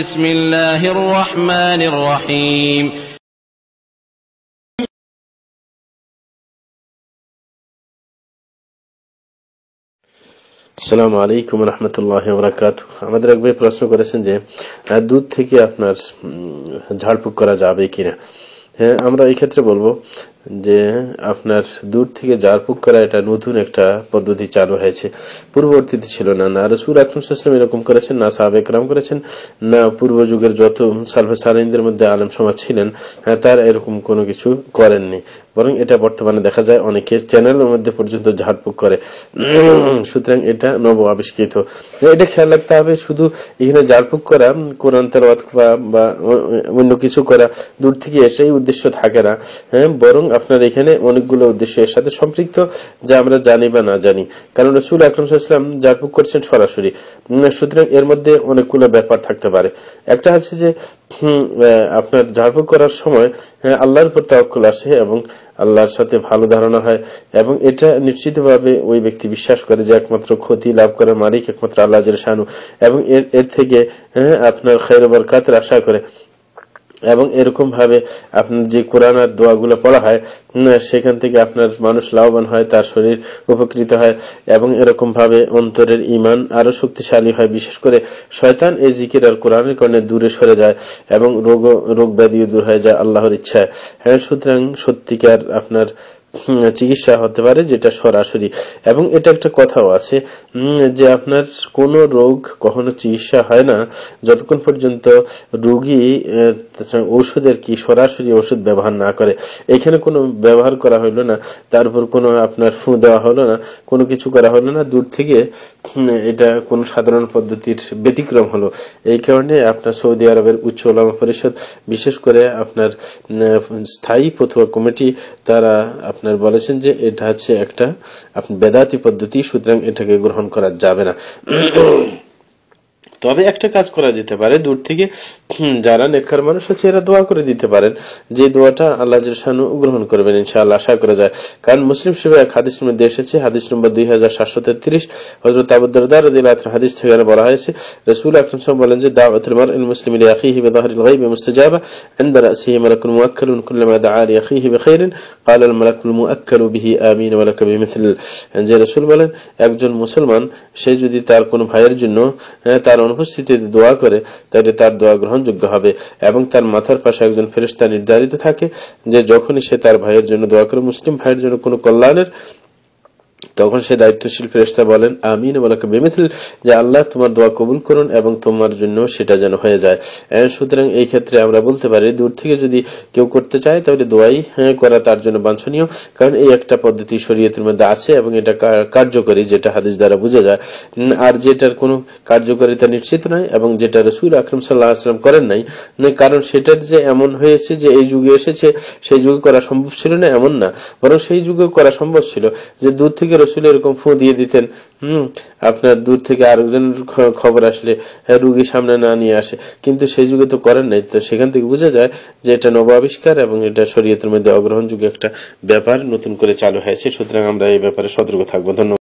بسم الله الرحمن الرحيم আসসালামু আলাইকুম ওয়া রাহমাতুল্লাহি ওয়া বারাকাতুহু। আমাদের এক ভাই প্রশ্ন করেছেন যে দুধ থেকে আপনার ঝাড়ফুঁক করা যাবে কিনা। হ্যাঁ, আমরা এই ক্ষেত্রে বলবো যে আপনার দুধ থেকে ঝাড়ফুঁক করা এটা নতুন একটা পদ্ধতি চালু হয়েছে, পূর্ববর্তীতে ছিল না। না রাসূল আকরাম সাল্লাল্লাহু আলাইহি ওয়াসাল্লাম এরকম করেছেন, না সাহাবায়ে কেরাম করেছেন, না পূর্ব যুগের যত সালফে সালেহিনদের মধ্যে আলেম সমাজ ছিলেন তারা এরকম কোনো কিছু করেননি। বরং এটা বর্তমানে দেখা যায় অনেকে চ্যানেলের মধ্যে পর্যন্ত ঝাড়ফুঁক করে। সুতরাং এটা নব আবিষ্কৃত। এটা খেয়াল রাখতে হবে, শুধু এখানে ঝাড়ফুঁক করা, কোরআন তেলাওয়াত বা অন্য কিছু করা দূর থেকে এসেই উদ্দেশ্য থাকে না। হ্যাঁ, বরং আপনার এখানে অনেকগুলো উদ্দেশ্য এর সাথে সম্পৃক্ত, যা আমরা জানি বা না জানি। কারণ রাসূল আকরাম সাল্লাল্লাহু আলাইহি ওয়াসাল্লাম ঝাড়ফুঁক করছেন সরাসরি, সুতরাং এর মধ্যে অনেকগুলো ব্যাপার থাকতে পারে। একটা হচ্ছে যে আপনার ঝাড়ফুঁক করার সময় আল্লাহর উপর তাওয়াক্কুল আসে এবং আল্লাহর সাথে ভালো ধারণা হয়, এবং এটা নিশ্চিতভাবে ওই ব্যক্তি বিশ্বাস করে যে একমাত্র ক্ষতি লাভ করার মালিক একমাত্র আল্লাহ জাল্লা শানু, এবং এর থেকে আপনার খায়র বরকাতের আশা করে। এবং এরকম ভাবে আপনার যে কোরআন আর দোয়াগুলো পড়া হয় সেখান থেকে আপনার মানুষ লাভবান হয়, তার শরীর উপকৃত হয়, এবং এরকম ভাবে অন্তরের ঈমান আরো শক্তিশালী হয়। বিশেষ করে শয়তান এই জিকির আর কোরআনের কারণে দূরে সরে যায় এবং রোগ ব্যাধিও দূর হয়ে যায় আল্লাহর ইচ্ছায়। হ্যাঁ, সুতরাং সত্যিকার আপনার চিকিৎসা হতে পারে যেটা সরাসরি। এবং এটা একটা কথাও আছে যে আপনার কোন রোগ কখনো চিকিৎসা হয় না যতক্ষণ পর্যন্ত রোগী ঔষধের কি সরাসরি ওষুধ ব্যবহার না করে। এখানে কোনো ব্যবহার করা হলো না, তার উপর কোনো আপনার ফু দেওয়া হলো না, কোনো কিছু করা হলো না, দূর থেকে এটা কোন সাধারণ পদ্ধতির ব্যতিক্রম হলো। এই কারণে আপনার সৌদি আরবের উচ্চ উলামা পরিষদ, বিশেষ করে আপনার স্থায়ী ফতোয়া কমিটি, তারা আপনার বলেছেন যে এটা হচ্ছে একটা বেদাতি পদ্ধতি, সুতরাং এটাকে গ্রহণ করা যাবে না। তবে একটা কাজ করা যেতে পারে, দূর থেকে যারা নেককার মানুষ আছে এরা দোয়া করে দিতে পারেন, যে দোয়াটা আল্লাহ জাল্লা শানু গ্রহণ করবেন ইনশাআল্লাহ, আশা করা যায়। কারণ মুসলিম শরীফে এক হাদিসের মধ্যে এসেছে, হাদিস নম্বর 2733, হযরত আবু দারদা রাদিয়াল্লাহু আনহু হাদিস থেকে বলা হয়েছে, রাসূল আকরাম সাল্লাল্লাহু আলাইহি ওয়াসাল্লাম বলেন যে দাওয়াতুল মারইল মুসলিমি লিআখিহি বিযাহরিল গায়বি মুস্তাজাবা ইনদা রাসিহি মালাকুন মুআক্কালুন কুল্লামা দাআ লিআখিহি বিখাইরিন ক্বালা আল মালাকুল মুআক্কালু বিহি আমিন ওয়া লাকা বিমিথল। যে রাসূল বলেন একজন মুসলমান সে যদি তার কোন ভাইয়ের জন্য তার অনুপস্থিতিতে দোয়া করে তাহলে তার দোয়া গ্রহণযোগ্য হবে, এবং তার মাথার পাশে একজন ফেরেশতা নির্ধারিত থাকে যে যখনই সে তার ভাইয়ের জন্য দোয়া করে, মুসলিম ভাইয়ের জন্য কোনো কল্যাণের, তখন সে দায়িত্বশীল ফেরেশতা বলেন আমিন ওয়া লাকা বিমিথল, যে আল্লাহ তোমার দোয়া কবুল করুন এবং তোমার জন্য সেটা যেন হয়ে যায়। সুতরাং এই ক্ষেত্রে আমরা বলতে পারি দূর থেকে যদি কেউ করতে চায় তাহলে দোয়াই করা তার জন্য বাঞ্ছনীয়, কারণ এই একটা পদ্ধতি শরীয়তের মধ্যে আছে এবং এটা কার্যকরী, যেটা হাদিস দ্বারা বোঝা যায়। আর যেটার কোনো কার্যকারিতা নিশ্চিত নয় এবং যেটা রাসূল আকরাম সাল্লাল্লাহু আলাইহি ওয়াসাল্লাম করেন নাই, কারণ সেটার যে এমন হয়েছে যে এই যুগে এসেছে সেই যুগে করা সম্ভব ছিল না এমন না, বরং সেই যুগে করা সম্ভব ছিল। যে দূর থেকে রাসূল এরকম ফু দিয়ে দিতেন, আপনার দূর থেকে আরেকজন খবর আসলে রোগী সামনে না নিয়ে আসে, কিন্তু সেই যুগে তো করেন নাই। তো সেখান থেকে বোঝা যায় যে এটা নব আবিষ্কার এবং এটা শরীয়তের মধ্যে অগ্রহণযোগ্য একটা ব্যাপার নতুন করে চালু হয়েছে। সুতরাং আমরা এই ব্যাপারে সতর্ক থাকবো। ধন্যবাদ।